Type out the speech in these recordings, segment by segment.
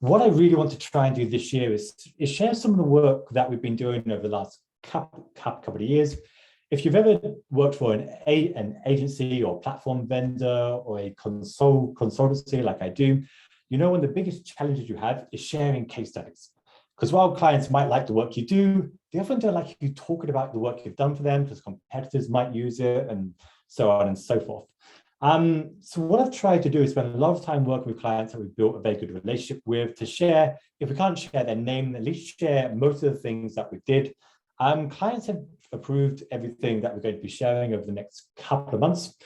What I really want to try and do this year is share some of the work that we've been doing over the last couple of years. If you've ever worked for an agency or platform vendor or a consultancy like I do, you know one of the biggest challenges you have is sharing case studies. Because while clients might like the work you do, they often don't like you talking about the work you've done for them because competitors might use it and so on and so forth. So what I've tried to do is spend a lot of time working with clients that we've built a very good relationship with to share, if we can't share their name, at least share most of the things that we did. Clients have approved everything that we're going to be sharing over the next couple of months.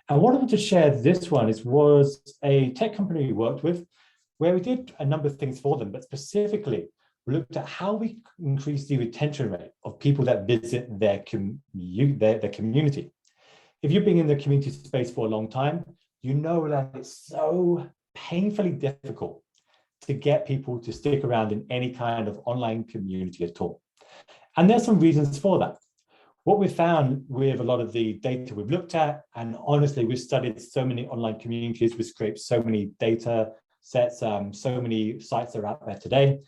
And what I want to share this one was a tech company we worked with where we did a number of things for them, but specifically we looked at how we increase the retention rate of people that visit their community. If you've been in the community space for a long time, you know that it's so painfully difficult to get people to stick around in any kind of online community at all. And there's some reasons for that. What we've found with a lot of the data we've looked at, and honestly, we've studied so many online communities, we've scraped so many data sets, so many sites that are out there today.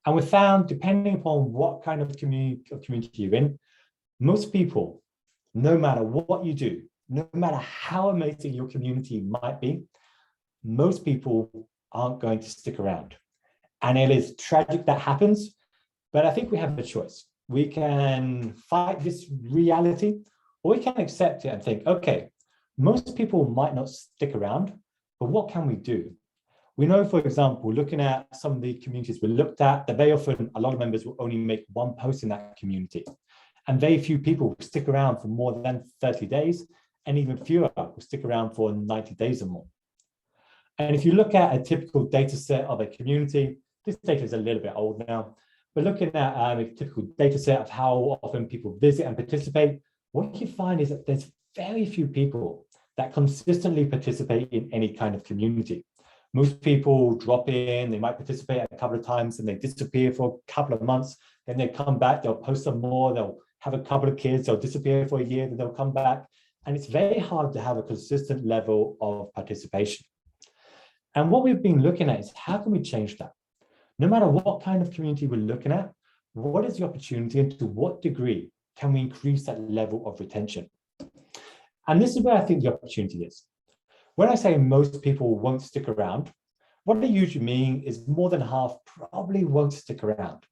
And we found, depending upon what kind of community you're in, most people, no matter what you do, no matter how amazing your community might be, most people aren't going to stick around. And it is tragic that happens, but I think we have a choice. We can fight this reality, or we can accept it and think, okay, most people might not stick around, but what can we do? We know, for example, looking at some of the communities we looked at, that very often a lot of members will only make one post in that community. And very few people will stick around for more than 30 days, and even fewer will stick around for 90 days or more. And if you look at a typical data set of a community, this data is a little bit old now, but looking at a typical data set of how often people visit and participate, what you find is that there's very few people that consistently participate in any kind of community. Most people drop in, they might participate a couple of times and they disappear for a couple of months, then they come back, they'll post some more, they'll have a couple of kids, they'll disappear for a year, then they'll come back. And it's very hard to have a consistent level of participation. And what we've been looking at is how can we change that? No matter what kind of community we're looking at, what is the opportunity and to what degree can we increase that level of retention? And this is where I think the opportunity is. When I say most people won't stick around, what I usually mean is more than half probably won't stick around.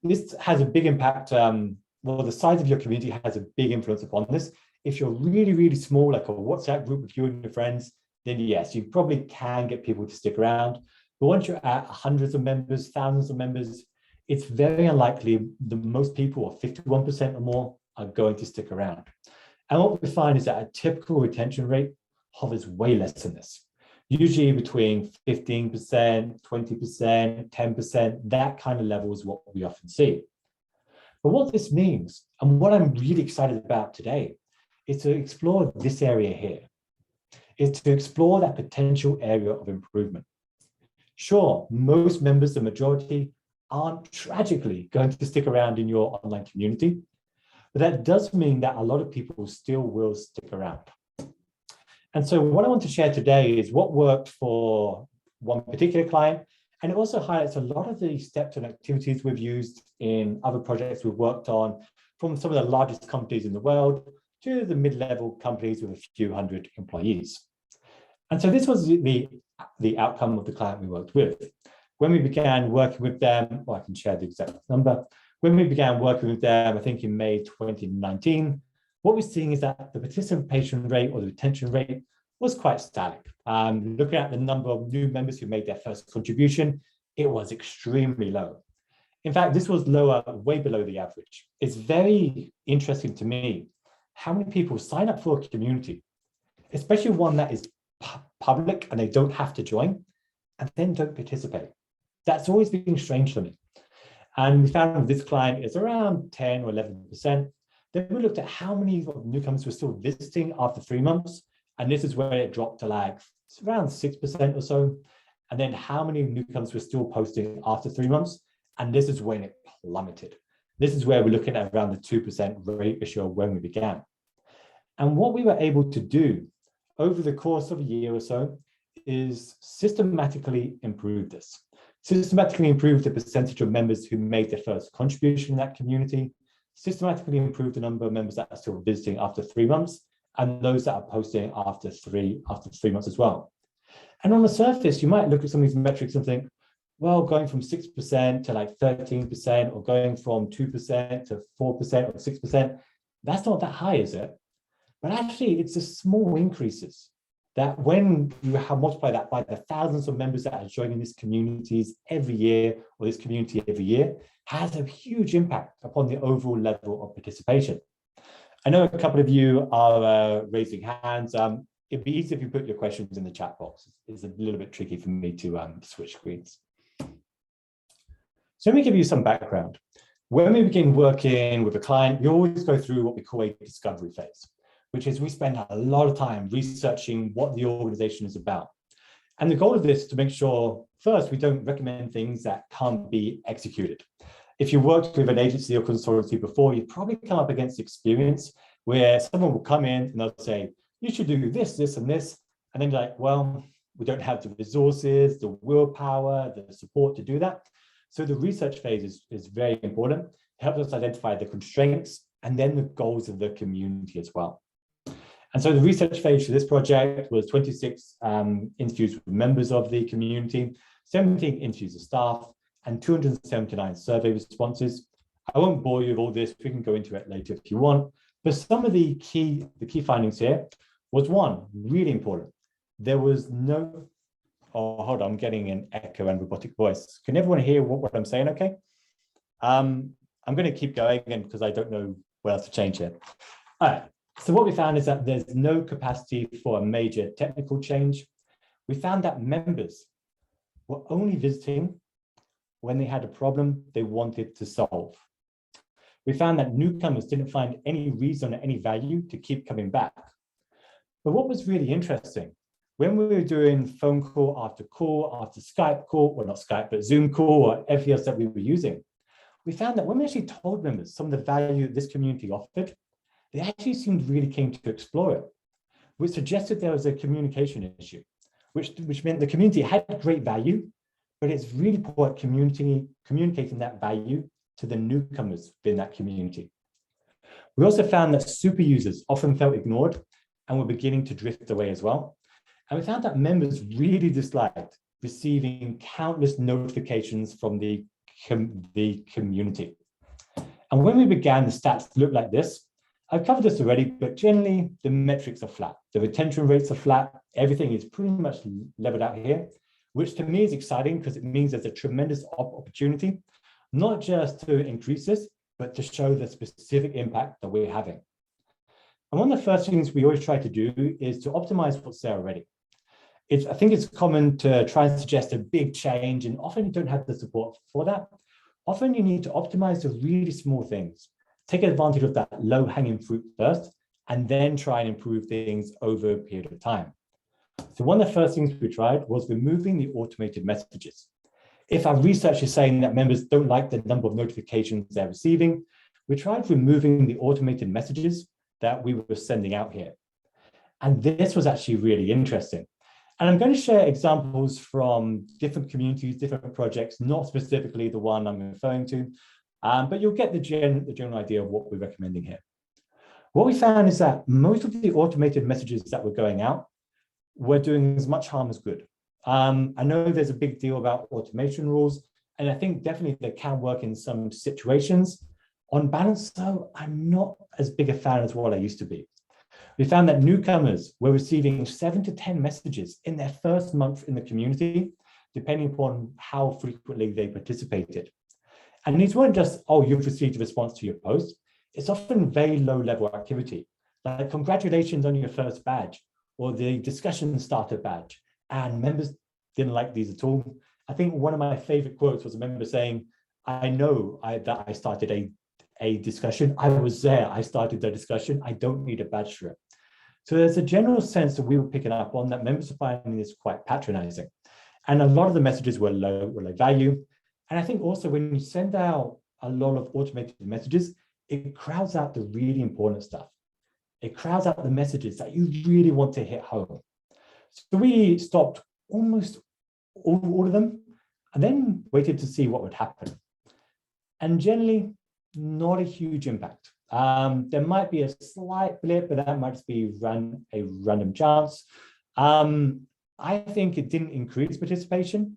This has a big impact. Well, the size of your community has a big influence upon this. If you're really, really small, like a WhatsApp group with you and your friends, then yes, you probably can get people to stick around. But once you're at hundreds of members, thousands of members, it's very unlikely that most people, or 51% or more, are going to stick around. And what we find is that a typical retention rate hovers way less than this, usually between 15%, 20%, 10%, that kind of level is what we often see. But what this means, and what I'm really excited about today, is to explore this area here, is to explore that potential area of improvement. Sure, most members, the majority, aren't tragically going to stick around in your online community, but that does mean that a lot of people still will stick around. And so what I want to share today is what worked for one particular client, and it also highlights a lot of the steps and activities we've used in other projects we've worked on, from some of the largest companies in the world to the mid-level companies with a few hundred employees. And so this was the outcome of the client we worked with. When we began working with them, well, I can share the exact number. When we began working with them, I think in May 2019, what we're seeing is that the participation rate or the retention rate was quite static. Looking at the number of new members who made their first contribution, it was extremely low. In fact, this was lower, way below the average. It's very interesting to me how many people sign up for a community, especially one that is public and they don't have to join, and then don't participate. That's always been strange to me. And we found with this client it's around 10 or 11%. Then we looked at how many newcomers were still visiting after 3 months. And this is where it dropped to like around 6% or so. And then how many newcomers were still posting after 3 months. And this is when it plummeted. This is where we're looking at around the 2% ratio when we began. And what we were able to do over the course of a year or so is systematically improve this. systematically improve the percentage of members who made their first contribution in that community, systematically improve the number of members that are still visiting after 3 months, and those that are posting after three months as well. And on the surface, you might look at some of these metrics and think, well, going from 6% to like 13%, or going from 2% to 4% or 6%, that's not that high, is it? But actually, it's the small increases that when you multiply that by the thousands of members that are joining these communities every year, or this community every year, has a huge impact upon the overall level of participation. I know a couple of you are raising hands. It'd be easy if you put your questions in the chat box. It's a little bit tricky for me to switch screens. So let me give you some background. When we begin working with a client, we always go through what we call a discovery phase, which is we spend a lot of time researching what the organization is about. And the goal of this is to make sure, first, we don't recommend things that can't be executed. If you worked with an agency or consultancy before, you've probably come up against experience where someone will come in and they'll say, you should do this, this, and this. And then you're like, well, we don't have the resources, the willpower, the support to do that. So the research phase is very important. It helps us identify the constraints and then the goals of the community as well. And so the research phase for this project was 26 interviews with members of the community, 17 interviews of staff, and 279 survey responses. I won't bore you with all this. We can go into it later if you want. But some of the key findings here was, one, really important. There was no, oh, hold on, I'm getting an echo and robotic voice. Can everyone hear what I'm saying okay? I'm going to keep going again because I don't know what else to change here. All right. So what we found is that there's no capacity for a major technical change. We found that members were only visiting when they had a problem they wanted to solve. We found that newcomers didn't find any reason or any value to keep coming back. But what was really interesting, when we were doing phone call after Skype call, well, not Skype, but Zoom call or everything else that we were using, we found that when we actually told members some of the value this community offered, they actually seemed really keen to explore it, which suggested there was a communication issue, which meant the community had great value, but it's really poor at communicating that value to the newcomers within that community. We also found that super users often felt ignored and were beginning to drift away as well. And we found that members really disliked receiving countless notifications from the community. And when we began, the stats looked like this. I've covered this already, but generally the metrics are flat. The retention rates are flat. Everything is pretty much leveled out here, which to me is exciting because it means there's a tremendous opportunity, not just to increase this, but to show the specific impact that we're having. And one of the first things we always try to do is to optimize what's there already. I think it's common to try and suggest a big change, and often you don't have the support for that. Often you need to optimize the really small things, take advantage of that low-hanging fruit first, and then try and improve things over a period of time. So one of the first things we tried was removing the automated messages. If our research is saying that members don't like the number of notifications they're receiving, we tried removing the automated messages that we were sending out here. And this was actually really interesting. And I'm going to share examples from different communities, different projects, not specifically the one I'm referring to, but you'll get the general idea of what we're recommending here. What we found is that most of the automated messages that were going out were doing as much harm as good. I know there's a big deal about automation rules, and I think definitely they can work in some situations. On balance, though, I'm not as big a fan as what I used to be. We found that newcomers were receiving 7 to 10 messages in their first month in the community, depending upon how frequently they participated. And these weren't just, oh, you've received a response to your post. It's often very low-level activity, like congratulations on your first badge, or the discussion starter badge. And members didn't like these at all. I think one of my favorite quotes was a member saying, I know that I started a discussion. I was there, I started the discussion. I don't need a badge for it. So there's a general sense that we were picking up on that members are finding this quite patronizing. And a lot of the messages were low value. And I think also when you send out a lot of automated messages, it crowds out the really important stuff. It crowds out the messages that you really want to hit home. So we stopped almost all of them. and then waited to see what would happen. And generally, not a huge impact. There might be a slight blip, but that might just be a random chance. I think it didn't increase participation,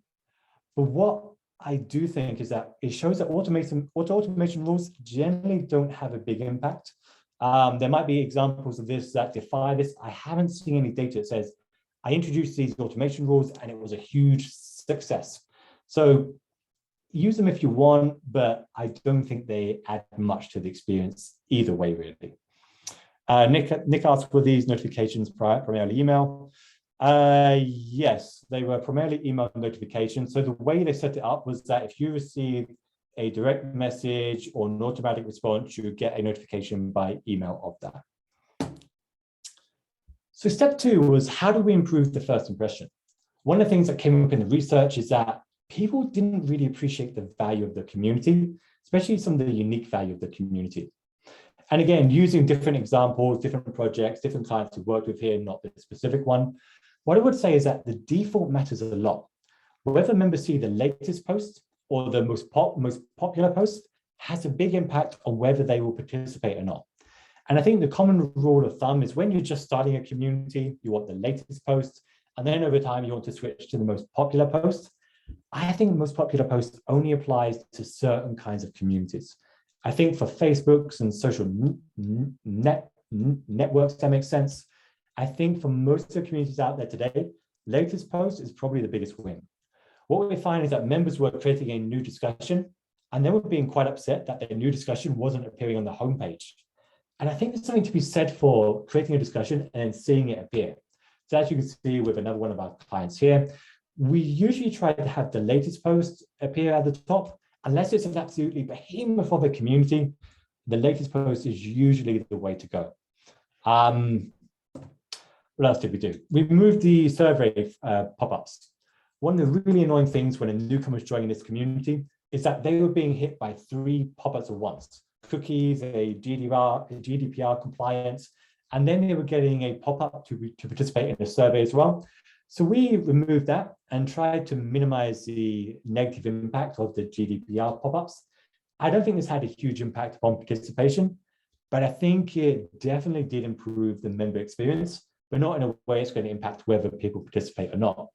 but what I do think is that it shows that automation rules generally don't have a big impact. There might be examples of this that defy this. I haven't seen any data that says, I introduced these automation rules and it was a huge success. So use them if you want, but I don't think they add much to the experience either way, really. Nick asked, were these notifications primarily email? Yes, they were primarily email notifications. So the way they set it up was that if you received a direct message or an automatic response, you would get a notification by email of that. So step 2 was, how do we improve the first impression? One of the things that came up in the research is that people didn't really appreciate the value of the community, especially some of the unique value of the community. And again, using different examples, different projects, different clients we've worked with here, not the specific one, what I would say is that the default matters a lot. Whether members see the latest post or the most popular post has a big impact on whether they will participate or not. And I think the common rule of thumb is when you're just starting a community, you want the latest post, and then over time you want to switch to the most popular post. I think the most popular post only applies to certain kinds of communities. I think for Facebooks and social networks, that makes sense. I think for most of the communities out there today, latest post is probably the biggest win. What we find is that members were creating a new discussion and they were being quite upset that their new discussion wasn't appearing on the homepage. And I think there's something to be said for creating a discussion and then seeing it appear. So as you can see with another one of our clients here, we usually try to have the latest post appear at the top. Unless it's an absolutely behemoth of a community, the latest post is usually the way to go. What else did we do? We moved the survey pop-ups. One of the really annoying things when a newcomer is joining this community is that they were being hit by 3 pop-ups at once: cookies, a GDPR compliance, and then they were getting a pop-up to participate in a survey as well. So we removed that and tried to minimize the negative impact of the GDPR pop-ups. I don't think this had a huge impact upon participation, but I think it definitely did improve the member experience, but not in a way it's going to impact whether people participate or not.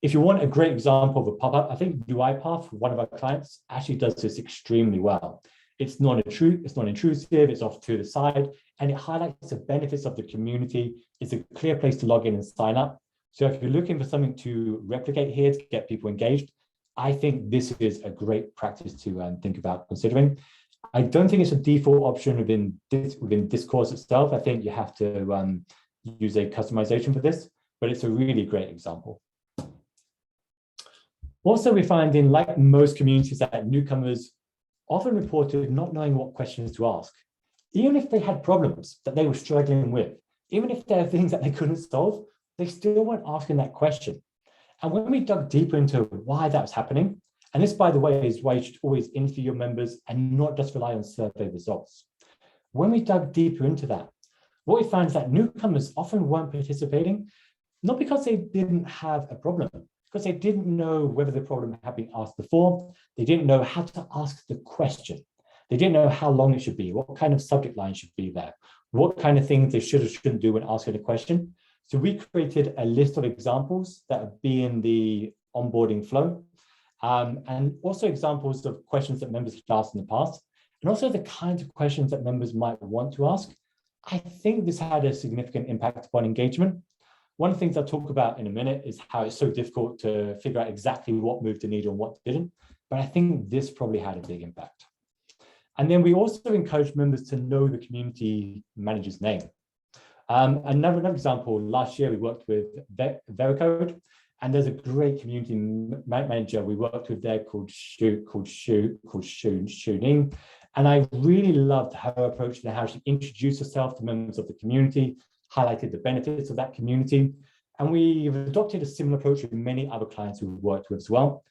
If you want a great example of a pop-up, I think UiPath, one of our clients, actually does this extremely well. It's non-intrusive, it's off to the side, and it highlights the benefits of the community. It's a clear place to log in and sign up. So if you're looking for something to replicate here to get people engaged, I think this is a great practice to think about considering. I don't think it's a default option within Discourse itself. I think you have to use a customization for this, but it's a really great example. Also, we find in, like most communities, that newcomers often reported not knowing what questions to ask, even if they had problems that they were struggling with, even if there are things that they couldn't solve, they still weren't asking that question. And when we dug deeper into why that was happening, and this, by the way, is why you should always interview your members and not just rely on survey results. When we dug deeper into that, what we found is that newcomers often weren't participating, not because they didn't have a problem, because they didn't know whether the problem had been asked before. They didn't know how to ask the question. They didn't know how long it should be, what kind of subject line should be there, what kind of things they should or shouldn't do when asking a question. So we created a list of examples that would be in the onboarding flow, and also examples of questions that members have asked in the past, and also the kinds of questions that members might want to ask. I think this had a significant impact upon engagement. One of the things I'll talk about in a minute is how it's so difficult to figure out exactly what moved the needle and what didn't, but I think this probably had a big impact. And then we also encourage members to know the community manager's name. Another example, last year we worked with Vericode, and there's a great community manager we worked with there called Shuning. And I really loved her approach to how she introduced herself to members of the community, highlighted the benefits of that community. And we've adopted a similar approach with many other clients we've worked with as well.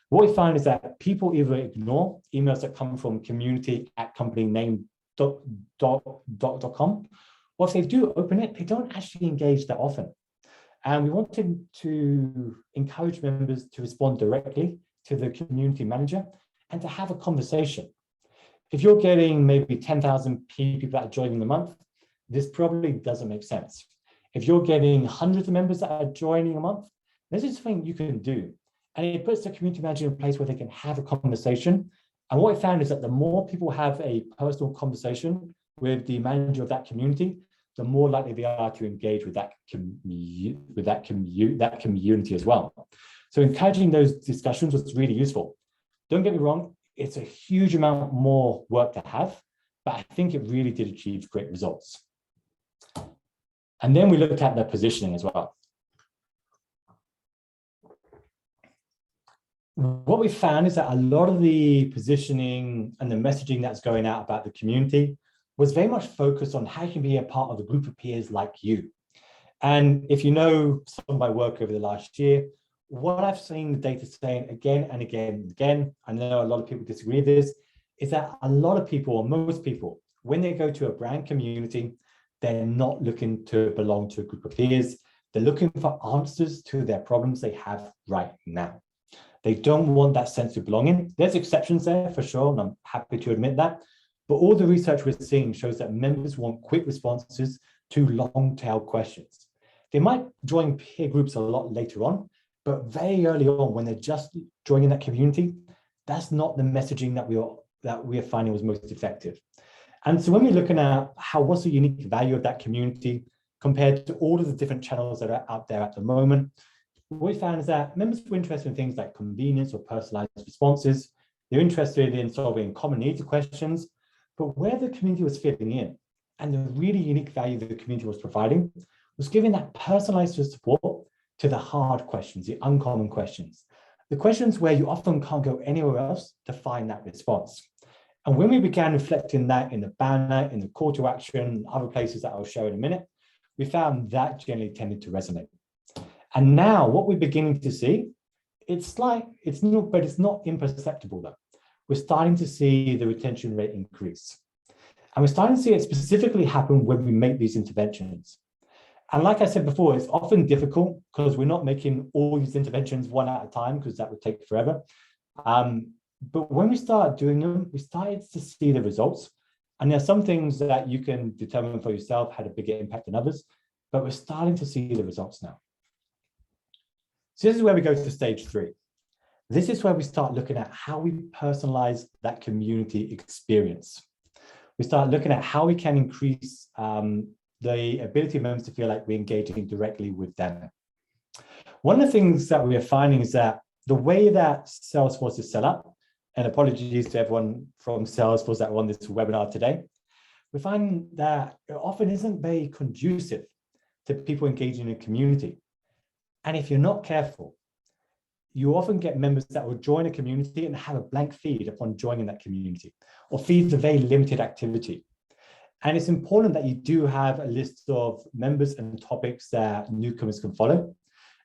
What we find is that people either ignore emails that come from community@companyname.com, or if they do open it, they don't actually engage that often. And we wanted to encourage members to respond directly to the community manager and to have a conversation. If you're getting maybe 10,000 people that are joining the month, this probably doesn't make sense. If you're getting hundreds of members that are joining a month, this is something you can do. And it puts the community manager in a place where they can have a conversation. And what I found is that the more people have a personal conversation with the manager of that community, the more likely they are to engage with that community as well. So encouraging those discussions was really useful. Don't get me wrong, it's a huge amount more work to have, but I think it really did achieve great results. And then we looked at the positioning as well. What we found is that a lot of the positioning and the messaging that's going out about the community was very much focused on how you can be a part of a group of peers like you. And if you know some of my work over the last year, what I've seen the data saying again and again and again, I know a lot of people disagree with this, is that a lot of people, or most people, when they go to a brand community, they're not looking to belong to a group of peers. They're looking for answers to their problems they have right now. They don't want that sense of belonging. There's exceptions there for sure, and I'm happy to admit that. But all the research we're seeing shows that members want quick responses to long tail questions. They might join peer groups a lot later on, but very early on, when they're just joining that community, that's not the messaging that we are finding was most effective. And so when we're looking at what's the unique value of that community compared to all of the different channels that are out there at the moment, what we found is that members were interested in things like convenience or personalized responses. They're interested in solving common needs questions, but where the community was fitting in and the really unique value that the community was providing was giving that personalized support to the hard questions, the uncommon questions, the questions where you often can't go anywhere else to find that response. And when we began reflecting that in the banner, in the call to action, other places that I'll show in a minute, we found that generally tended to resonate. And now what we're beginning to see, it's not imperceptible though. We're starting to see the retention rate increase. And we're starting to see it specifically happen when we make these interventions. And like I said before, it's often difficult because we're not making all these interventions one at a time because that would take forever. But when we start doing them, we started to see the results. And there are some things that you can determine for yourself had a bigger impact than others, but we're starting to see the results now. So this is where we go to stage 3. This is where we start looking at how we personalize that community experience. We start looking at how we can increase the ability of members to feel like we're engaging directly with them. One of the things that we are finding is that the way that Salesforce is set up, and apologies to everyone from Salesforce that won this webinar today, we find that it often isn't very conducive to people engaging in a community. And if you're not careful, you often get members that will join a community and have a blank feed upon joining that community, or feeds a very limited activity. And it's important that you do have a list of members and topics that newcomers can follow.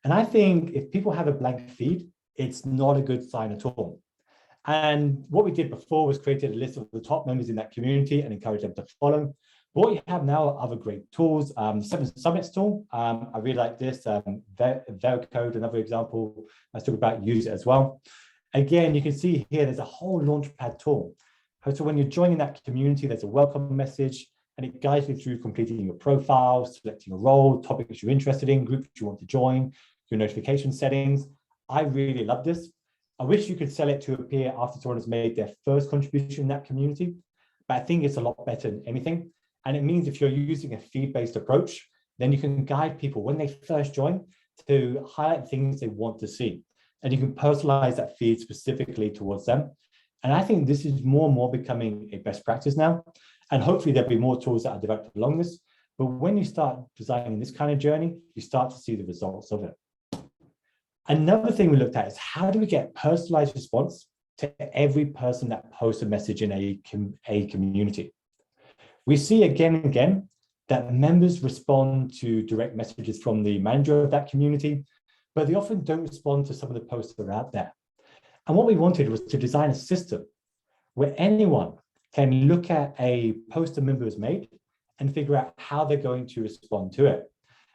And I think if people have a blank feed, it's not a good sign at all. And what we did before was created a list of the top members in that community and encourage them to follow. But what you have now are other great tools. 7 Summits tool, I really like this. Vercode, another example, I talk about, use it as well. Again, you can see here, there's a whole Launchpad tool. So when you're joining that community, there's a welcome message, and it guides you through completing your profile, selecting a role, topics you're interested in, groups you want to join, your notification settings. I really love this. I wish you could sell it to a peer after someone has made their first contribution in that community, but I think it's a lot better than anything. And it means if you're using a feed-based approach, then you can guide people when they first join to highlight things they want to see. And you can personalize that feed specifically towards them. And I think this is more and more becoming a best practice now. And hopefully there'll be more tools that are developed along this. But when you start designing this kind of journey, you start to see the results of it. Another thing we looked at is how do we get personalized response to every person that posts a message in a community? We see again and again that members respond to direct messages from the manager of that community, but they often don't respond to some of the posts that are out there. And what we wanted was to design a system where anyone can look at a post a member has made and figure out how they're going to respond to it.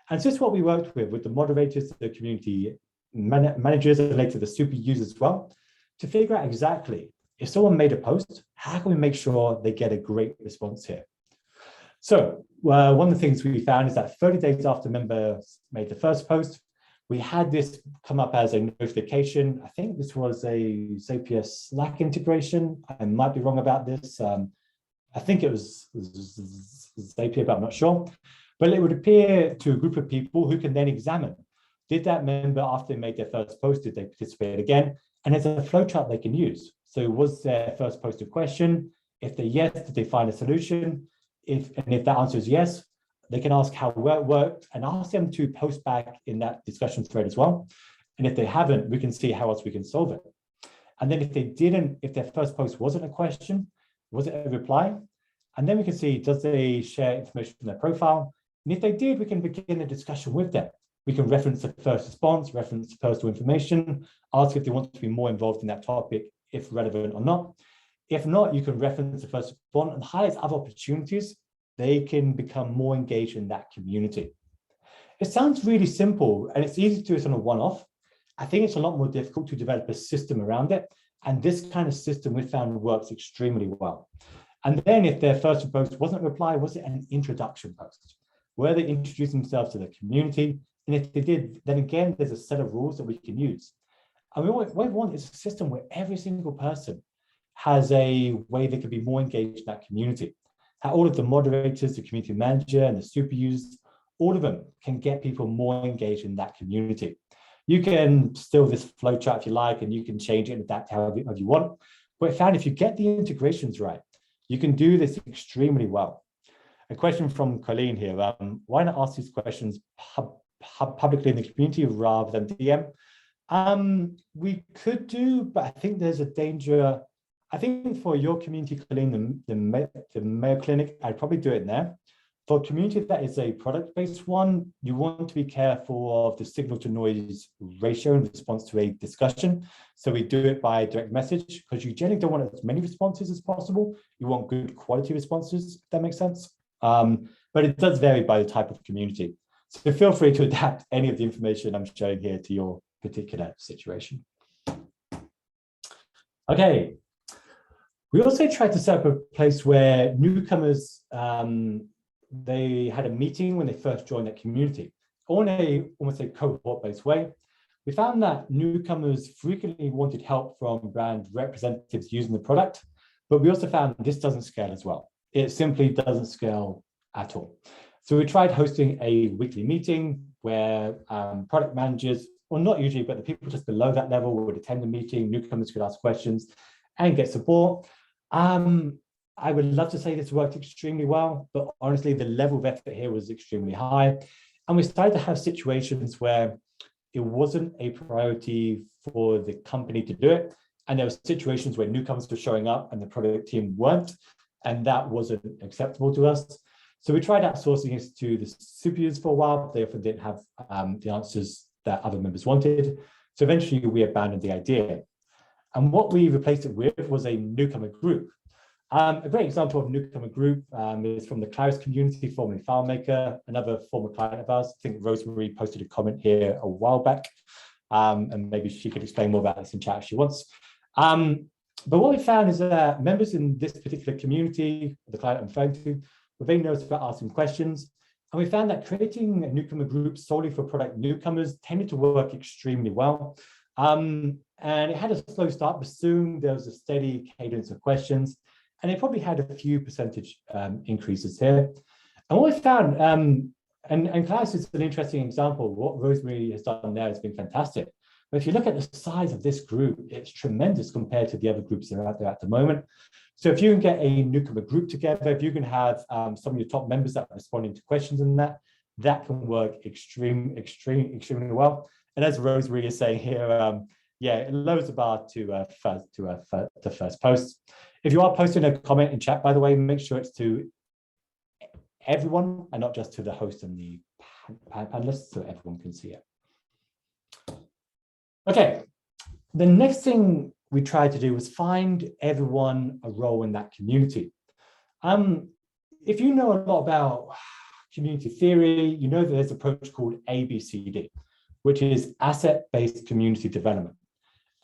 And so this is what we worked with the moderators, the community managers, and later the super users as well. to figure out exactly if someone made a post, how can we make sure they get a great response here? So one of the things we found is that 30 days after members made the first post, we had this come up as a notification. I think this was a Zapier Slack integration. I might be wrong about this. I think it was Zapier, but I'm not sure. But it would appear to a group of people who can then examine, did that member, after they made their first post, did they participate again? And there's a flowchart they can use. So was their first post a question? If they're yes, did they find a solution? If that answer is yes, they can ask how well it worked and ask them to post back in that discussion thread as well. And if they haven't, we can see how else we can solve it. And then if they didn't, if their first post wasn't a question, was it a reply? And then we can see, does they share information from their profile? And if they did, we can begin a discussion with them. We can reference the first response, reference the personal information, ask if they want to be more involved in that topic, if relevant or not. If not, you can reference the first response and highlight other opportunities. They can become more engaged in that community. It sounds really simple and it's easy to do it on a one-off. I think it's a lot more difficult to develop a system around it. And this kind of system we found works extremely well. And then if their first post wasn't a reply, was it an introduction post? Where they introduced themselves to the community? And if they did, then again, there's a set of rules that we can use. And what we want is a system where every single person has a way they can be more engaged in that community. How all of the moderators, the community manager, and the super users, all of them can get people more engaged in that community. You can steal this flowchart if you like, and you can change it and adapt however you want. But I found if you get the integrations right, you can do this extremely well. A question from Colleen here. Why not ask these questions publicly in the community rather than DM? We could do, but I think there's a danger. I think for your community, Colleen, the Mayo Clinic, I'd probably do it in there. For a community that is a product-based one, you want to be careful of the signal to noise ratio in response to a discussion. So we do it by direct message because you generally don't want as many responses as possible. You want good quality responses, if that makes sense. But it does vary by the type of community. So feel free to adapt any of the information I'm showing here to your particular situation. Okay. We also tried to set up a place where newcomers, they had a meeting when they first joined that community, or in a almost a cohort-based way. We found that newcomers frequently wanted help from brand representatives using the product, but we also found this doesn't scale as well. It simply doesn't scale at all. So we tried hosting a weekly meeting where product managers, well, not usually, but the people just below that level would attend the meeting, newcomers could ask questions and get support. I would love to say this worked extremely well, but honestly, the level of effort here was extremely high. And we started to have situations where it wasn't a priority for the company to do it. And there were situations where newcomers were showing up and the product team weren't, and that wasn't acceptable to us. So we tried outsourcing this to the super users for a while. They often didn't have the answers that other members wanted. So eventually we abandoned the idea. And what we replaced it with was a newcomer group. A great example of newcomer group is from the Claris community, formerly FileMaker, another former client of ours. I think Rosemary posted a comment here a while back, and maybe she could explain more about this in chat if she wants. But what we found is that members in this particular community, the client I'm referring to, were very nervous about asking questions. And we found that creating a newcomer group solely for product newcomers tended to work extremely well. And it had a slow start, but soon there was a steady cadence of questions. And they probably had a few percentage increases here. And what we found, and Claris is an interesting example, what Rosemary has done there has been fantastic. But if you look at the size of this group, it's tremendous compared to the other groups that are out there at the moment. So if you can get a newcomer group together, if you can have some of your top members that are responding to questions in that can work extremely well. And as Rosemary is saying here, yeah, it lowers the bar to the first post. If you are posting a comment in chat, by the way, make sure it's to everyone and not just to the host and the panelists, so everyone can see it. Okay, the next thing we tried to do was find everyone a role in that community. If you know a lot about community theory, you know that there's an approach called ABCD, which is asset-based community development.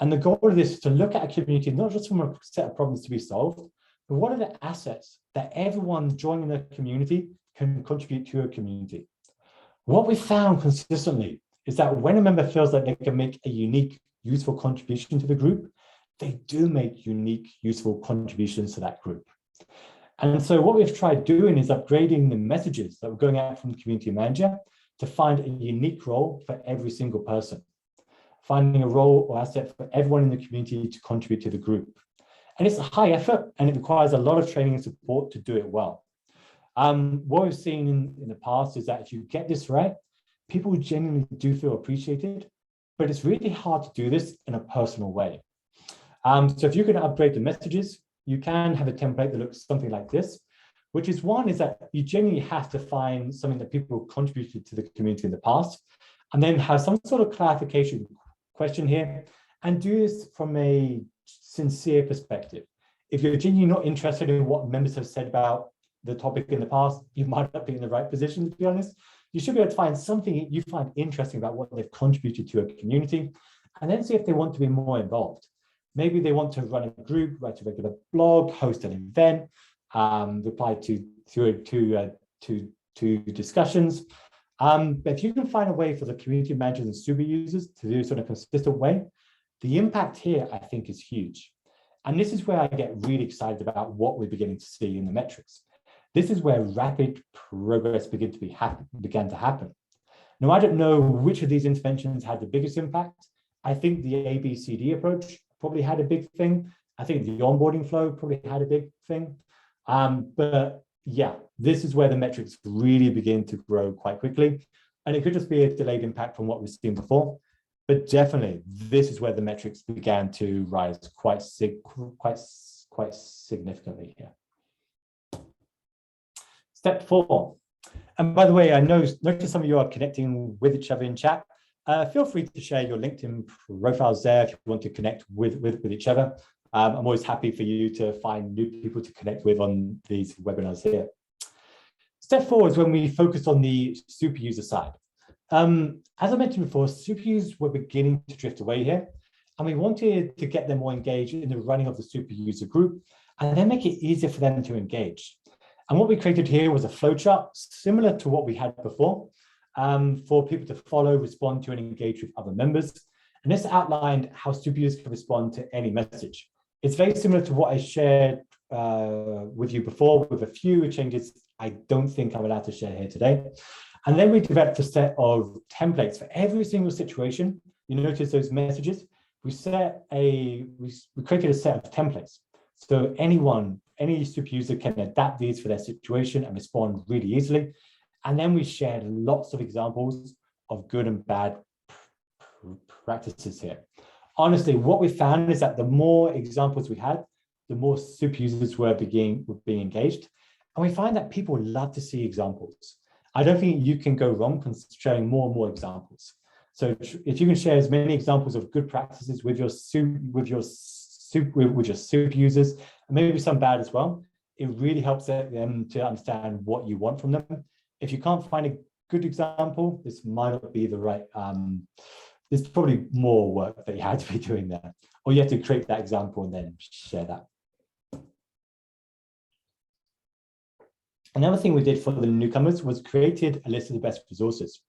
And the goal of this is to look at a community, not just from a set of problems to be solved, but what are the assets that everyone joining the community can contribute to a community. What we found consistently is that when a member feels like they can make a unique, useful contribution to the group, they do make unique, useful contributions to that group. And so what we've tried doing is upgrading the messages that were going out from the community manager to find a unique role for every single person, finding a role or asset for everyone in the community to contribute to the group. And it's a high effort and it requires a lot of training and support to do it well. What we've seen in the past is that if you get this right, people genuinely do feel appreciated, but it's really hard to do this in a personal way. So if you can upgrade the messages, you can have a template that looks something like this, which is one is that you genuinely have to find something that people contributed to the community in the past, and then have some sort of clarification question here, and do this from a sincere perspective. If you're genuinely not interested in what members have said about the topic in the past, you might not be in the right position, to be honest. You should be able to find something you find interesting about what they've contributed to a community, and then see if they want to be more involved. Maybe they want to run a group, write a regular blog, host an event, reply to discussions. But if you can find a way for the community managers and super users to do this in a consistent way, the impact here, I think, is huge. And this is where I get really excited about what we're beginning to see in the metrics. This is where rapid progress began to happen. Now, I don't know which of these interventions had the biggest impact. I think the ABCD approach probably had a big thing. I think the onboarding flow probably had a big thing. But yeah, this is where the metrics really begin to grow quite quickly. And it could just be a delayed impact from what we've seen before. But definitely, this is where the metrics began to rise quite significantly here. Step 4. And by the way, I notice some of you are connecting with each other in chat. Feel free to share your LinkedIn profiles there if you want to connect with each other. I'm always happy for you to find new people to connect with on these webinars here. Step 4 is when we focus on the super user side. As I mentioned before, super users were beginning to drift away here, and we wanted to get them more engaged in the running of the super user group and then make it easier for them to engage. And what we created here was a flowchart similar to what we had before for people to follow, respond to, and engage with other members. And this outlined how super users can respond to any message. It's very similar to what I shared with you before, with a few changes I don't think I'm allowed to share here today. And then we developed a set of templates for every single situation. You notice those messages. We created a set of templates. So any super user can adapt these for their situation and respond really easily. And then we shared lots of examples of good and bad practices here. Honestly, what we found is that the more examples we had, the more super users were being engaged. And we find that people love to see examples. I don't think you can go wrong sharing more and more examples. So if you can share as many examples of good practices with your super users, and maybe some bad as well, it really helps them to understand what you want from them. If you can't find a good example, this might not be the right, there's probably more work that you had to be doing there, or you have to create that example and then share that. Another thing we did for the newcomers was created a list of the best resources.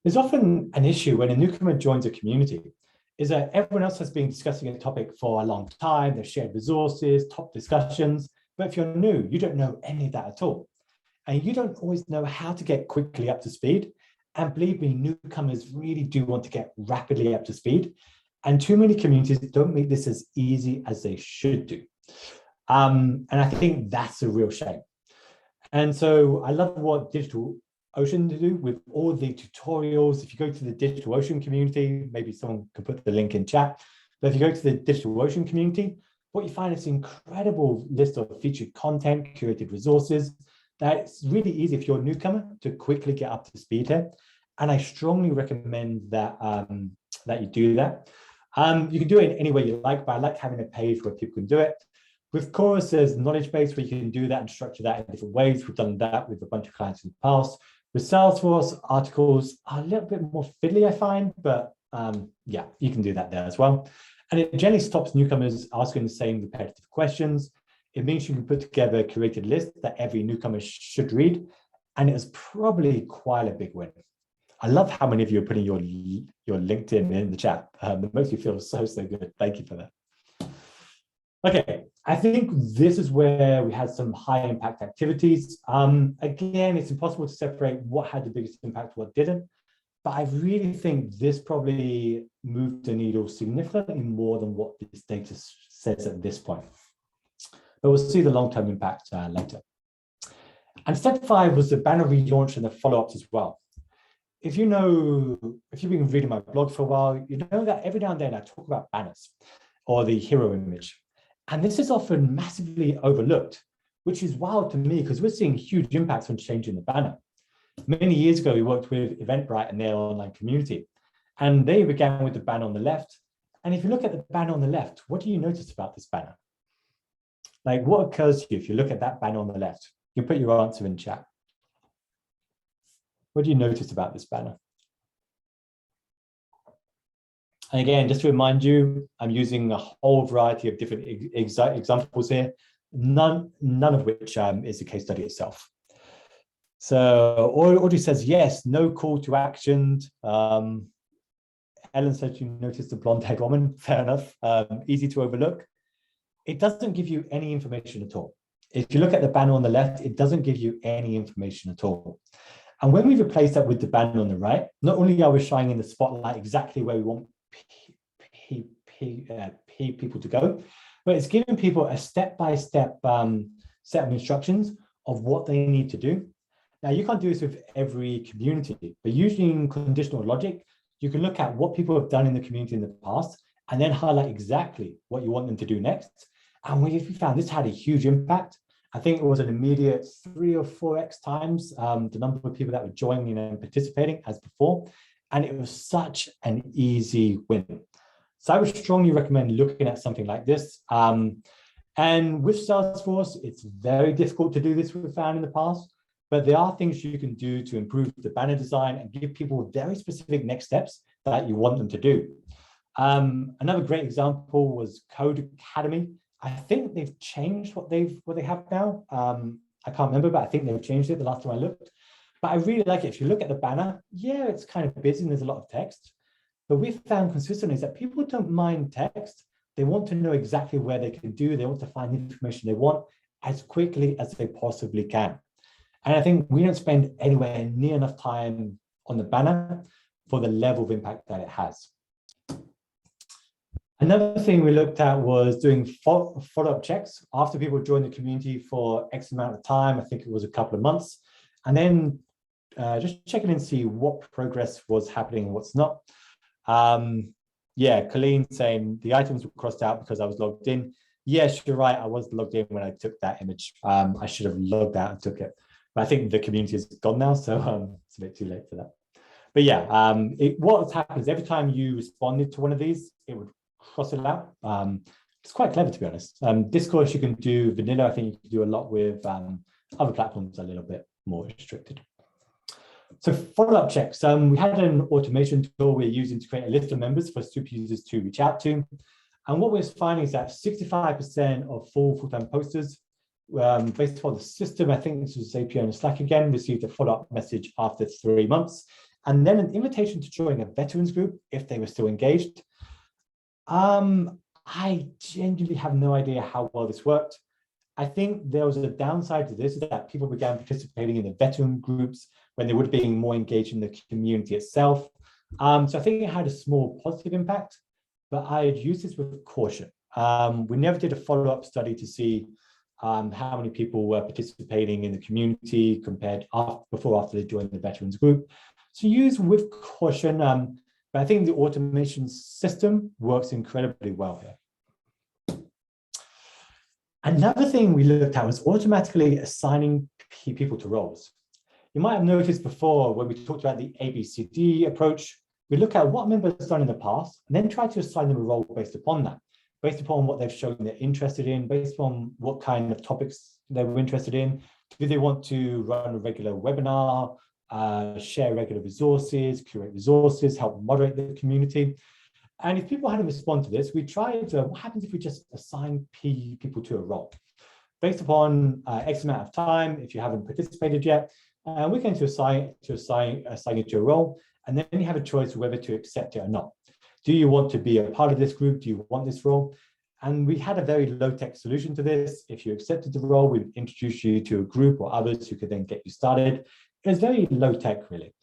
There's often an issue when a newcomer joins a community is that everyone else has been discussing a topic for a long time, they've shared resources, top discussions, but if you're new, you don't know any of that at all. And you don't always know how to get quickly up to speed. And believe me, newcomers really do want to get rapidly up to speed. And too many communities don't make this as easy as they should do. And I think that's a real shame. And so I love what DigitalOcean do with all the tutorials. If you go to the DigitalOcean community, maybe someone can put the link in chat. But if you go to the DigitalOcean community, what you find is an incredible list of featured content, curated resources, that it's really easy if you're a newcomer to quickly get up to speed here. And I strongly recommend that, that you do that. You can do it any way you like, but I like having a page where people can do it. With Chorus, there's knowledge base where you can do that and structure that in different ways. We've done that with a bunch of clients in the past. With Salesforce, articles are a little bit more fiddly, I find, but yeah, you can do that there as well. And it generally stops newcomers asking the same repetitive questions. It means you can put together a curated list that every newcomer should read. And it was probably quite a big win. I love how many of you are putting your LinkedIn in the chat. It makes me feel so good. Thank you for that. Okay, I think this is where we had some high impact activities. Again, it's impossible to separate what had the biggest impact, what didn't. But I really think this probably moved the needle significantly more than what this data says at this point. But we'll see the long-term impact later. And step 5 was the banner relaunch and the follow-ups as well. If you've been reading my blog for a while, you know that every now and then I talk about banners or the hero image. And this is often massively overlooked, which is wild to me because we're seeing huge impacts on changing the banner. Many years ago, we worked with Eventbrite and their online community, and they began with the banner on the left. And if you look at the banner on the left, what do you notice about this banner? Like, what occurs to you if you look at that banner on the left? You put your answer in chat. What do you notice about this banner? And again, just to remind you, I'm using a whole variety of different examples here, none of which is the case study itself. So Audrey says, yes, no call to action. Ellen said you noticed the blonde-haired woman. Fair enough. Easy to overlook. It doesn't give you any information at all. If you look at the banner on the left, it doesn't give you any information at all. And when we replace that with the banner on the right, not only are we shining in the spotlight exactly where we want people to go, but it's giving people a step-by-step set of instructions of what they need to do. Now, you can't do this with every community, but using conditional logic, you can look at what people have done in the community in the past and then highlight exactly what you want them to do next. And we found this had a huge impact. I think it was an immediate 3 or 4x times the number of people that were joining and participating as before. And it was such an easy win. So I would strongly recommend looking at something like this. And with Salesforce, it's very difficult to do this, we've found in the past. But there are things you can do to improve the banner design and give people very specific next steps that you want them to do. Another great example was Code Academy. I think they've changed what they have now. I can't remember, but I think they've changed it the last time I looked. But I really like it. If you look at the banner, yeah, it's kind of busy and there's a lot of text. But we've found consistently is that people don't mind text. They want to know exactly where they can do. They want to find the information they want as quickly as they possibly can. And I think we don't spend anywhere near enough time on the banner for the level of impact that it has. Another thing we looked at was doing follow-up checks after people joined the community for X amount of time. I think it was a couple of months. And then just checking in to see what progress was happening and what's not. Yeah, Colleen saying the items were crossed out because I was logged in. Yes, you're right. I was logged in when I took that image. I should have logged out and took it. But I think the community is gone now, so it's a bit too late for that. But yeah, what happens every time you responded to one of these, it would cross it out. It's quite clever, to be honest. Discourse, you can do vanilla. I think you can do a lot with other platforms, a little bit more restricted. So follow-up checks. We had an automation tool we're using to create a list of members for super users to reach out to. And what we're finding is that 65% of full-time posters, based upon the system, I think this was API and Slack again, received a follow-up message after 3 months, and then an invitation to join a veterans group if they were still engaged. I genuinely have no idea how well this worked. I think there was a downside to this, is that people began participating in the veteran groups when they would have been more engaged in the community itself. So I think it had a small positive impact, but I'd use this with caution. We never did a follow-up study to see how many people were participating in the community compared before or after they joined the veterans group. So use with caution, but I think the automation system works incredibly well here. Another thing we looked at was automatically assigning people to roles. You might have noticed before when we talked about the ABCD approach, we look at what members have done in the past and then try to assign them a role based upon that, based upon what they've shown they're interested in, based on what kind of topics they were interested in. Do they want to run a regular webinar? share regular resources, curate resources, help moderate the community. And if people hadn't responded to this, we tried, what happens if we just assign people to a role? Based upon X amount of time, if you haven't participated yet, we're going to assign you to a role, and then you have a choice whether to accept it or not. Do you want to be a part of this group? Do you want this role? And we had a very low-tech solution to this. If you accepted the role, we'd introduce you to a group or others who could then get you started. It was very low-tech, really.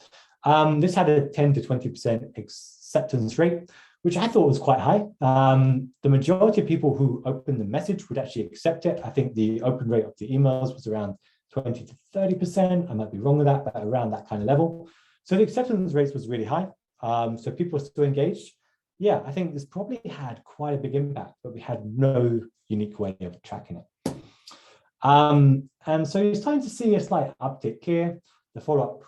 This had a 10 to 20% acceptance rate, which I thought was quite high. The majority of people who opened the message would actually accept it. I think the open rate of the emails was around 20 to 30%. I might be wrong with that, but around that kind of level. So the acceptance rate was really high. So people are still engaged. Yeah, I think this probably had quite a big impact, but we had no unique way of tracking it. And so you're starting to see a slight uptick here. The follow-up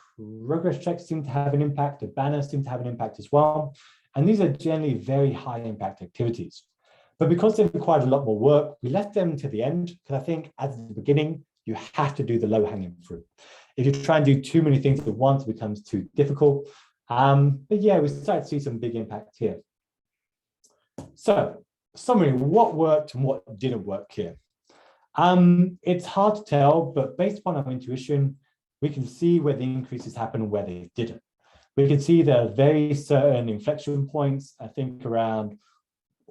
progress checks seem to have an impact. The banners seem to have an impact as well. And these are generally very high impact activities. But because they've required a lot more work, we left them to the end, because I think at the beginning, you have to do the low-hanging fruit. If you try and do too many things at once, it becomes too difficult. But yeah, we started to see some big impact here. So, summary, what worked and what didn't work here? It's hard to tell, but based upon our intuition, we can see where the increases happen and where they didn't. We can see there are very certain inflection points. I think around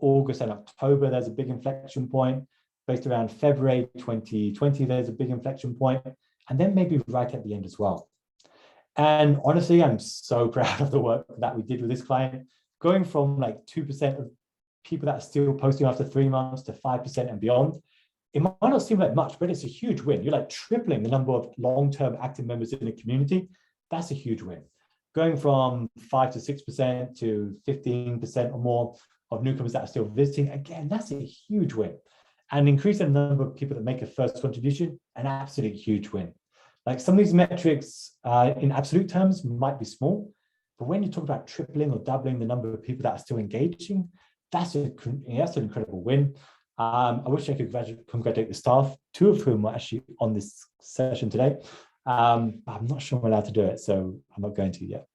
August and October, there's a big inflection point. Based around February 2020, there's a big inflection point. And then maybe right at the end as well. And honestly, I'm so proud of the work that we did with this client, going from like 2% of people that are still posting after 3 months to 5% and beyond. It might not seem like much, but it's a huge win. You're like tripling the number of long-term active members in the community. That's a huge win. Going from 5 to 6% to 15% or more of newcomers that are still visiting, again, that's a huge win. And increasing the number of people that make a first contribution, an absolute huge win. Like some of these metrics in absolute terms might be small, but when you talk about tripling or doubling the number of people that are still engaging, that's an incredible win. I wish I could congratulate the staff, 2 of whom are actually on this session today. I'm not sure I'm allowed to do it, so I'm not going to yet.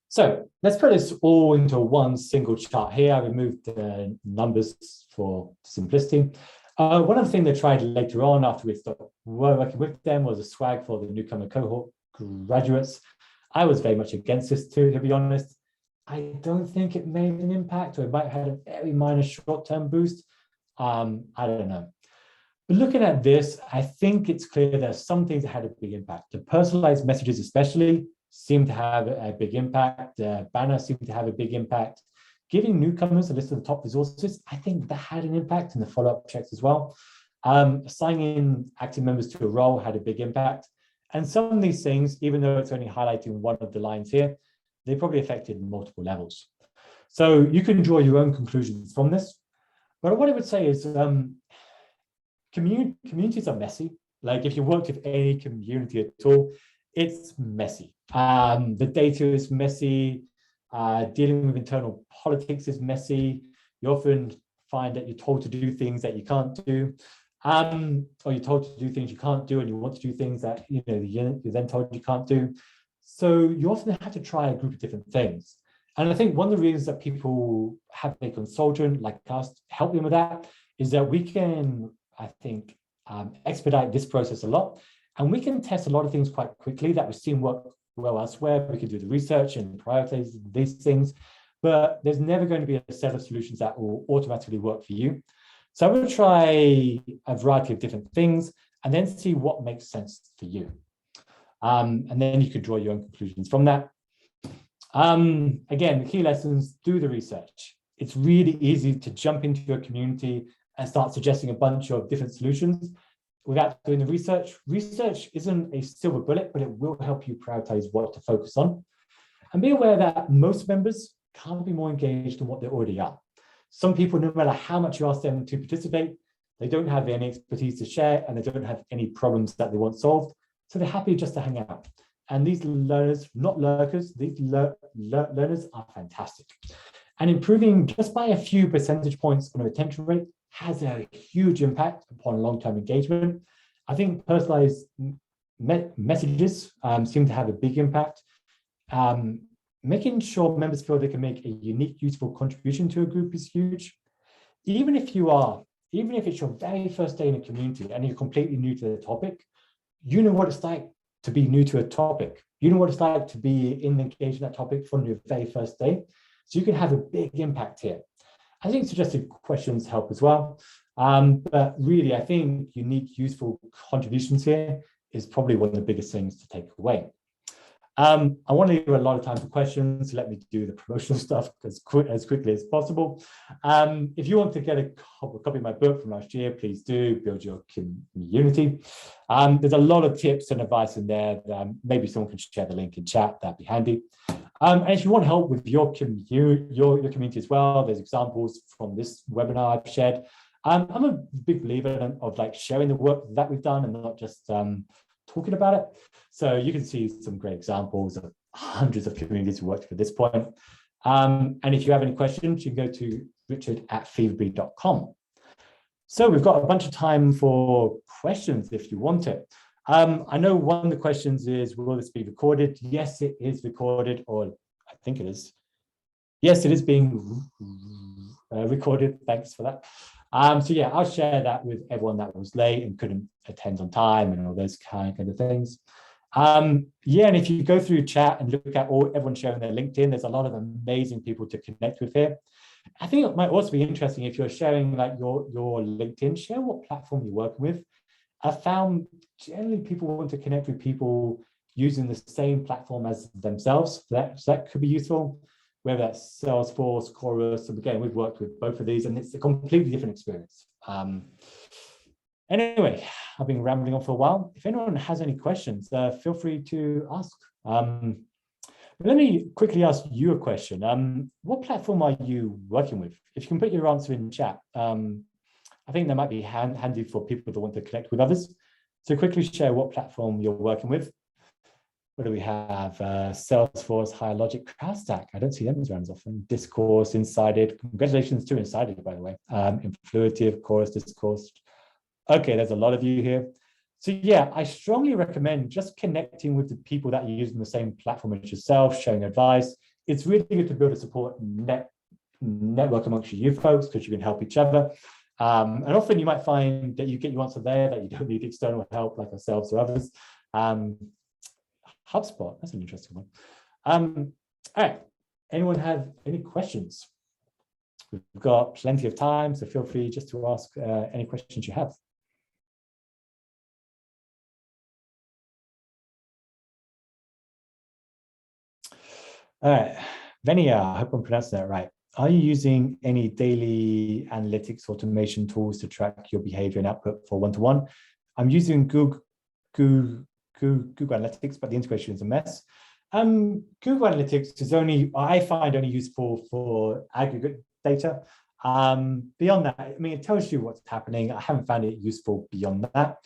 So let's put this all into one single chart here. I removed the numbers for simplicity. One other thing they tried later on after we stopped working with them was a swag for the newcomer cohort graduates. I was very much against this too, to be honest. I don't think it made an impact, or it might have had a very minor short-term boost. I don't know. But looking at this, I think it's clear there's some things that had a big impact. The personalized messages especially seem to have a big impact. The banner seemed to have a big impact. Giving newcomers a list of the top resources, I think that had an impact, in the follow-up checks as well. Assigning active members to a role had a big impact. And some of these things, even though it's only highlighting one of the lines here, they probably affected multiple levels. So you can draw your own conclusions from this. But what I would say is communities are messy. Like if you work with any community at all, it's messy. The data is messy. Dealing with internal politics is messy. You often find that you're told to do things that you can't do, or you're told to do things you can't do, and you want to do things that you're then told you can't do. So you often have to try a group of different things. And I think one of the reasons that people have a consultant like us help them with that is that we can, I think, expedite this process a lot, and we can test a lot of things quite quickly that we've seen work well elsewhere. We can do the research and prioritize these things, but there's never going to be a set of solutions that will automatically work for you. So I will try a variety of different things and then see what makes sense for you. And then you can draw your own conclusions from that. Again, the key lessons, do the research. It's really easy to jump into a community and start suggesting a bunch of different solutions without doing the research. Research isn't a silver bullet, but it will help you prioritize what to focus on. And be aware that most members can't be more engaged than what they already are. Some people, no matter how much you ask them to participate, they don't have any expertise to share, and they don't have any problems that they want solved. So they're happy just to hang out. And these learners, not lurkers, these learners are fantastic. And improving just by a few percentage points on a retention rate has a huge impact upon long-term engagement. I think personalized messages seem to have a big impact. Making sure members feel they can make a unique, useful contribution to a group is huge. Even if it's your very first day in a community and you're completely new to the topic, you know what it's like to be new to a topic. You know what it's like to be engaged in that topic from your very first day. So you can have a big impact here. I think suggested questions help as well. But really, I think unique, useful contributions here is probably one of the biggest things to take away. I want to leave a lot of time for questions. Let me do the promotional stuff as quickly as possible. If you want to get a copy of my book from last year, please do build your community. There's a lot of tips and advice in there. Maybe someone can share the link in chat. That'd be handy. And if you want help with your community as well, there's examples from this webinar I've shared. I'm a big believer of like sharing the work that we've done and not just talking about it. So you can see some great examples of hundreds of communities who worked at this point. And if you have any questions, you can go to richard@feverbee.com. So we've got a bunch of time for questions if you want it. I know one of the questions is, will this be recorded? Yes, it is recorded, or I think it is. Yes, it is being recorded. Thanks for that. So yeah, I'll share that with everyone that was late and couldn't attend on time and all those kind of things. Yeah, and if you go through chat and look at everyone sharing their LinkedIn, there's a lot of amazing people to connect with here. I think it might also be interesting if you're sharing like your LinkedIn, share what platform you're working with. I found generally people want to connect with people using the same platform as themselves. So that could be useful, whether that's Salesforce, Chorus. And again, we've worked with both of these and it's a completely different experience. Anyway, I've been rambling on for a while. If anyone has any questions, feel free to ask. Let me quickly ask you a question. What platform are you working with? If you can put your answer in chat, I think that might be handy for people that want to connect with others. So quickly share what platform you're working with. What do we have? Salesforce, HireLogic, CrowdStack. I don't see them as around often. Discourse, Insided. Congratulations to Insided, by the way. Influitive, Chorus, Discourse. Okay, there's a lot of you here. So yeah, I strongly recommend just connecting with the people that are using the same platform as yourself, sharing advice. It's really good to build a support network amongst you folks because you can help each other. And often you might find that you get your answer there, that you don't need external help like ourselves or others. HubSpot, that's an interesting one. All right, anyone have any questions? We've got plenty of time, so feel free just to ask any questions you have. All right, Venia, I hope I'm pronouncing that right. Are you using any daily analytics automation tools to track your behavior and output for one-to-one? I'm using Google Analytics, but the integration is a mess. Google Analytics is I find only useful for aggregate data. Beyond that, I mean, it tells you what's happening. I haven't found it useful beyond that.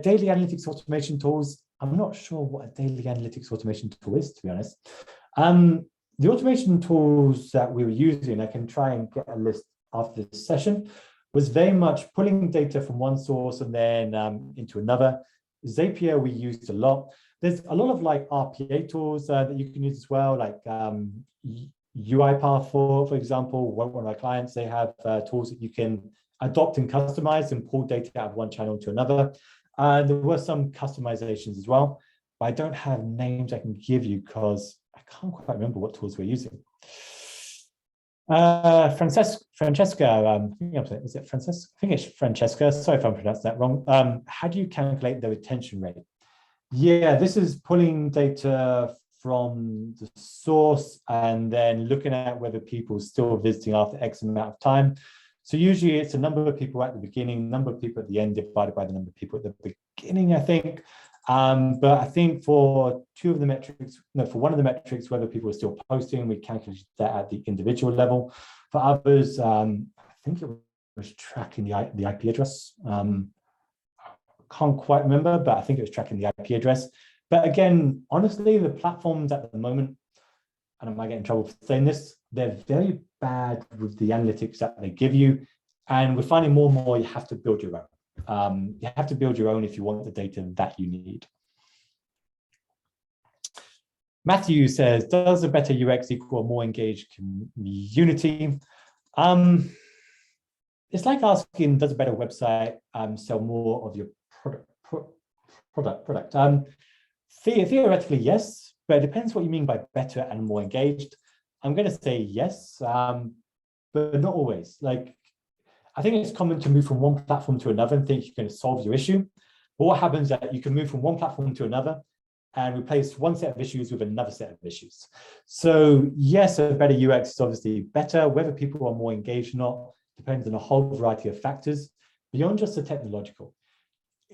Daily analytics automation tools, I'm not sure what a daily analytics automation tool is, to be honest. The automation tools that we were using, I can try and get a list after this session, was very much pulling data from one source and then into another. Zapier we used a lot. There's a lot of like RPA tools that you can use as well, like UiPath for example. One of our clients, they have tools that you can adopt and customize and pull data out of one channel to another. There were some customizations as well, but I don't have names I can give you because I can't quite remember what tools we're using. Francesca, is it Francesca? I think it's Francesca. Sorry if I'm pronouncing that wrong. How do you calculate the retention rate? Yeah, this is pulling data from the source and then looking at whether people are still visiting after X amount of time. So usually it's a number of people at the beginning, number of people at the end divided by the number of people at the beginning, I think. But I think for one of the metrics, whether people are still posting, we calculated that at the individual level. For others, I think it was tracking the IP address. Can't quite remember, but I think it was tracking the IP address. But again, honestly, the platforms at the moment, and I might get in trouble for saying this, they're very bad with the analytics that they give you. And we're finding more and more you have to build your own. You have to build your own if you want the data that you need. Matthew says, does a better UX equal a more engaged community? It's like asking, does a better website sell more of your product? Theoretically, yes, but it depends what you mean by better and more engaged. I'm going to say yes, but not always. Like, I think it's common to move from one platform to another and think you're going to solve your issue. But what happens is that you can move from one platform to another and replace one set of issues with another set of issues. So yes, a better UX is obviously better. Whether people are more engaged or not depends on a whole variety of factors beyond just the technological.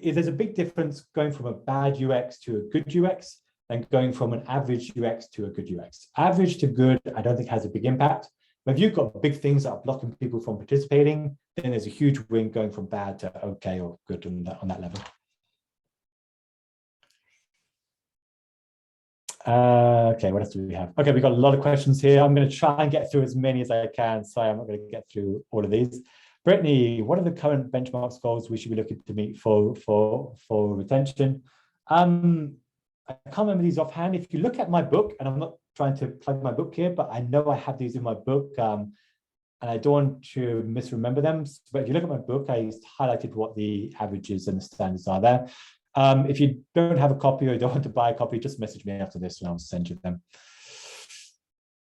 There's a big difference going from a bad UX to a good UX than going from an average UX to a good UX. Average to good, I don't think has a big impact. But if you've got big things that are blocking people from participating, then there's a huge win going from bad to okay or good on that level. Okay, what else do we have? Okay, we've got a lot of questions here. I'm going to try and get through as many as I can. Sorry, I'm not going to get through all of these. Brittany, what are the current benchmarks goals we should be looking to meet for retention? I can't remember these offhand. If you look at my book, and I'm not trying to plug my book here, but I know I have these in my book, and I don't want to misremember them. But if you look at my book, I highlighted what the averages and the standards are there. If you don't have a copy or you don't want to buy a copy, just message me after this and I'll send you them.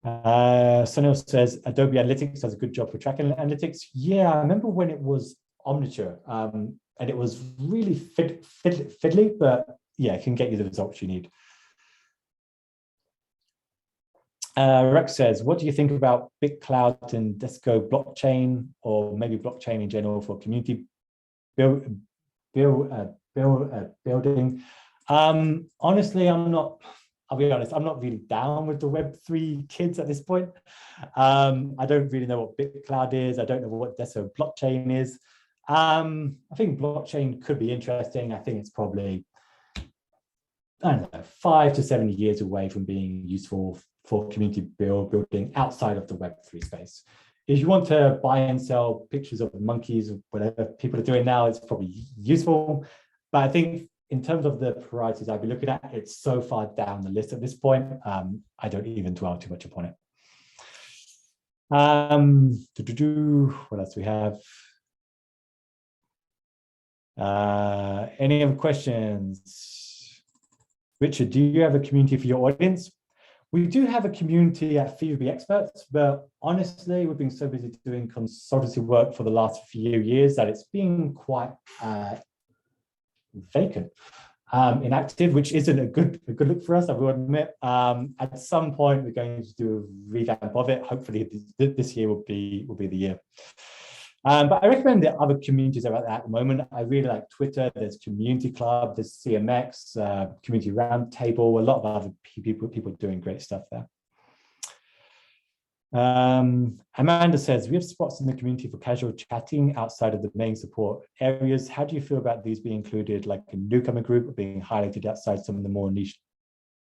Sunil says, Adobe Analytics does a good job for tracking analytics. Yeah, I remember when it was Omniture, and it was really fiddly, but yeah, it can get you the results you need. Rex says, what do you think about BitCloud and Desco blockchain, or maybe blockchain in general for community building? Honestly, I'll be honest, I'm not really down with the Web3 kids at this point. I don't really know what BitCloud is. I don't know what Desco blockchain is. I think blockchain could be interesting. I think it's probably, I don't know, 5 to 7 years away from being useful for community building outside of the Web3 space. If you want to buy and sell pictures of monkeys or whatever people are doing now, it's probably useful. But I think in terms of the priorities I'd be looking at, it's so far down the list at this point, I don't even dwell too much upon it. What else do we have? Any other questions? Richard, do you have a community for your audience? We do have a community at FeverBee Experts, but honestly, we've been so busy doing consultancy work for the last few years that it's been quite vacant, inactive, which isn't a good look for us, I will admit. At some point, we're going to do a revamp of it. Hopefully, this year will be the year. But I recommend that other communities are at the moment. I really like Twitter. There's Community Club, there's CMX, Community Roundtable, a lot of other people doing great stuff there. Amanda says, we have spots in the community for casual chatting outside of the main support areas. How do you feel about these being included, like a newcomer group, or being highlighted outside some of the more niche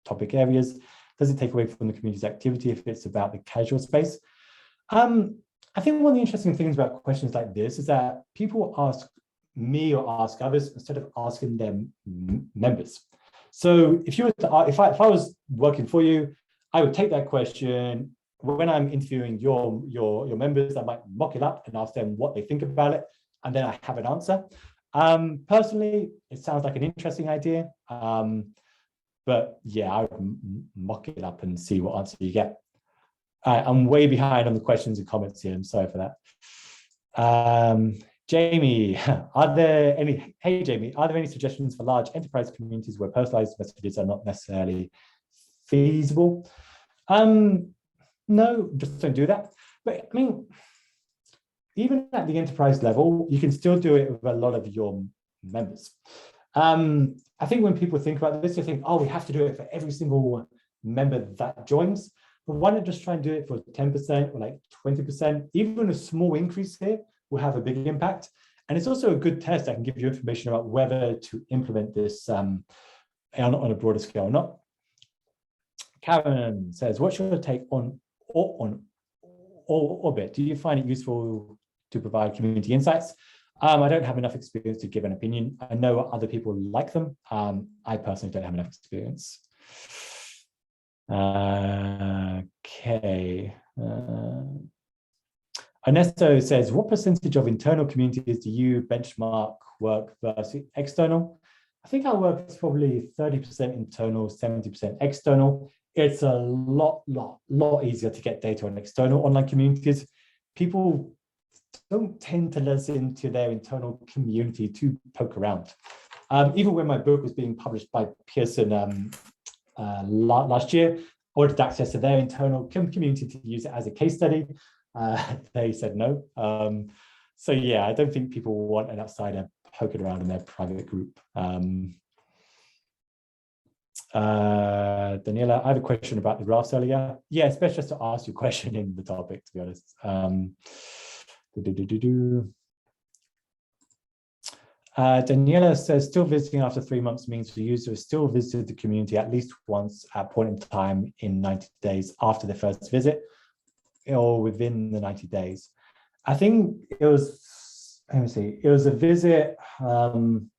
topic areas? Does it take away from the community's activity if it's about the casual space? I think one of the interesting things about questions like this is that people ask me or ask others instead of asking them members. So if you were to, if I was working for you, I would take that question. When I'm interviewing your members, I might mock it up and ask them what they think about it, and then I have an answer. Personally, it sounds like an interesting idea, but yeah, I would mock it up and see what answer you get. I'm way behind on the questions and comments here. I'm sorry for that. Jamie, hey Jamie, are there any suggestions for large enterprise communities where personalized messages are not necessarily feasible? No, just don't do that. But I mean, even at the enterprise level, you can still do it with a lot of your members. I think when people think about this, they think, oh, we have to do it for every single member that joins. But why not just try and do it for 10% or like 20%? Even a small increase here will have a big impact. And it's also a good test that can give you information about whether to implement this on a broader scale or not. Karen says, what's your take on Orbit? Do you find it useful to provide community insights? I don't have enough experience to give an opinion. I know other people like them. I personally don't have enough experience. Okay. Ernesto says, what percentage of internal communities do you benchmark work versus external? I think our work is probably 30% internal, 70% external. It's a lot easier to get data on external online communities. People don't tend to listen to their internal community to poke around. Even when my book was being published by Pearson last year, I wanted access to their internal community to use it as a case study. They said no. So yeah, I don't think people want an outsider poking around in their private group. Daniela, I have a question about the graphs earlier. Yeah, it's best just to ask your question in the topic, to be honest. Daniela says, still visiting after 3 months means the user has still visited the community at least once at a point in time in 90 days after the first visit, or within the 90 days. I think it was, let me see, it was a visit on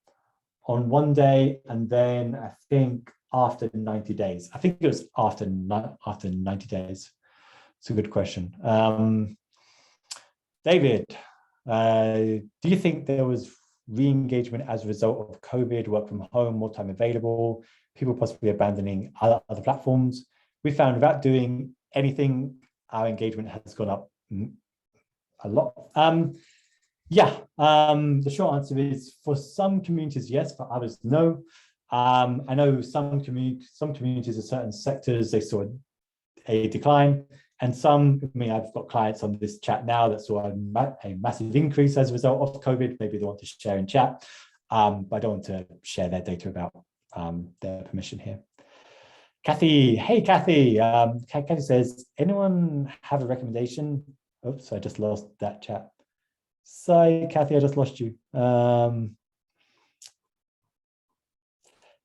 one day, and then I think after 90 days. I think it was after 90 days. It's a good question. David, do you think there was re-engagement as a result of COVID, work from home, more time available, people possibly abandoning other platforms? We found without doing anything, our engagement has gone up a lot. The short answer is for some communities, yes, for others, no. I know some communities in certain sectors, they saw a decline, and some, I mean, I've got clients on this chat now that saw a massive increase as a result of COVID. Maybe they want to share in chat, but I don't want to share their data without their permission here. Kathy, hey Kathy. Kathy says, anyone have a recommendation? Oops, I just lost that chat. Sorry, Kathy, I just lost you.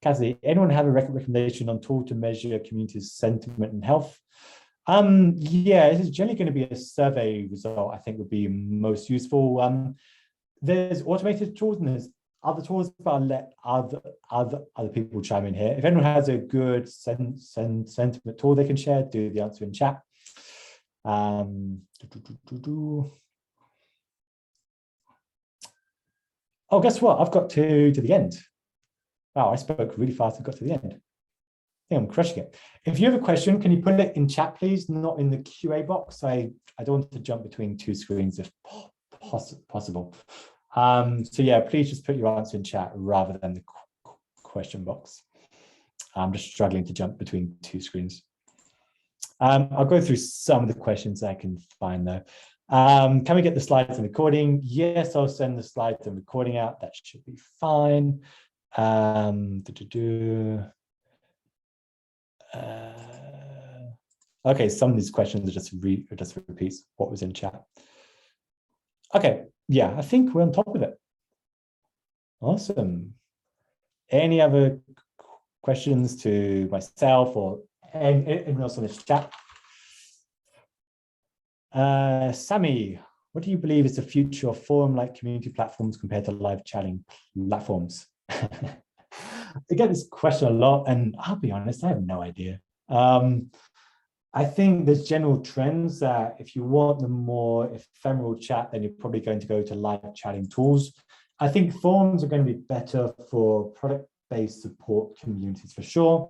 Kathy, anyone have a recommendation on tool to measure community sentiment and health? Yeah, it is generally going to be a survey result, I think would be most useful. There's automated tools and there's other tools, but I'll let other people chime in here. If anyone has a good sentiment tool they can share, do the answer in chat. Oh, guess what? I've got to the end. Wow, I spoke really fast and got to the end. I think I'm crushing it. If you have a question, can you put it in chat, please? Not in the QA box. I don't want to jump between two screens if possible. So yeah, please just put your answer in chat rather than the question box. I'm just struggling to jump between two screens. I'll go through some of the questions I can find though. Can we get the slides and recording? Yes, I'll send the slides and recording out. That should be fine. Okay, some of these questions are just repeats what was in chat. Okay, yeah, I think we're on top of it. Awesome. Any other questions to myself or anyone else on this chat? Sammy, what do you believe is the future of forum-like community platforms compared to live chatting platforms? I get this question a lot, and I'll be honest, I have no idea. I think there's general trends that if you want the more ephemeral chat, then you're probably going to go to live chatting tools. I think forums are going to be better for product-based support communities for sure.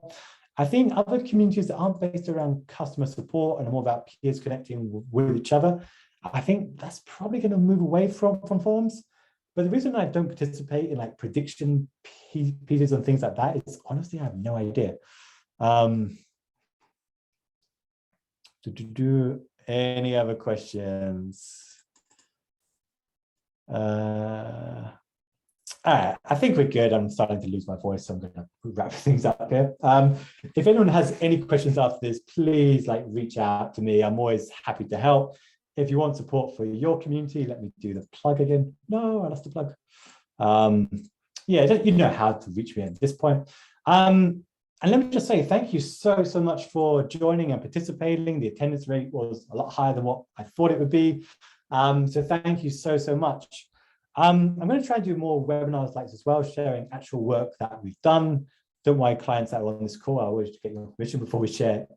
I think other communities that aren't based around customer support and are more about peers connecting with each other, I think that's probably going to move away from forums. But the reason I don't participate in like prediction pieces and things like that is honestly, I have no idea. Any other questions? I think we're good. I'm starting to lose my voice, so I'm going to wrap things up here. If anyone has any questions after this, please reach out to me. I'm always happy to help. If you want support for your community, let me do the plug again. No, I lost the plug. Yeah, you know how to reach me at this point. And let me just say thank you so much for joining and participating. The attendance rate was a lot higher than what I thought it would be. So thank you so much. I'm going to try and do more webinars like this as well, sharing actual work that we've done. Don't worry, clients that are on this call, I always get your permission before we share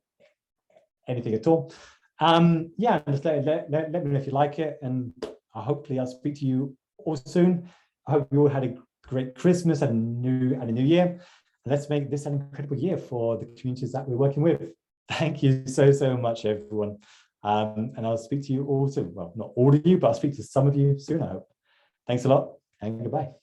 anything at all. Yeah, just let me know if you like it, and hopefully I'll speak to you all soon. I hope you all had a great Christmas and a new year. And let's make this an incredible year for the communities that we're working with. Thank you so much, everyone. And I'll speak to you all soon. Well, not all of you, but I'll speak to some of you soon, I hope. Thanks a lot, and goodbye.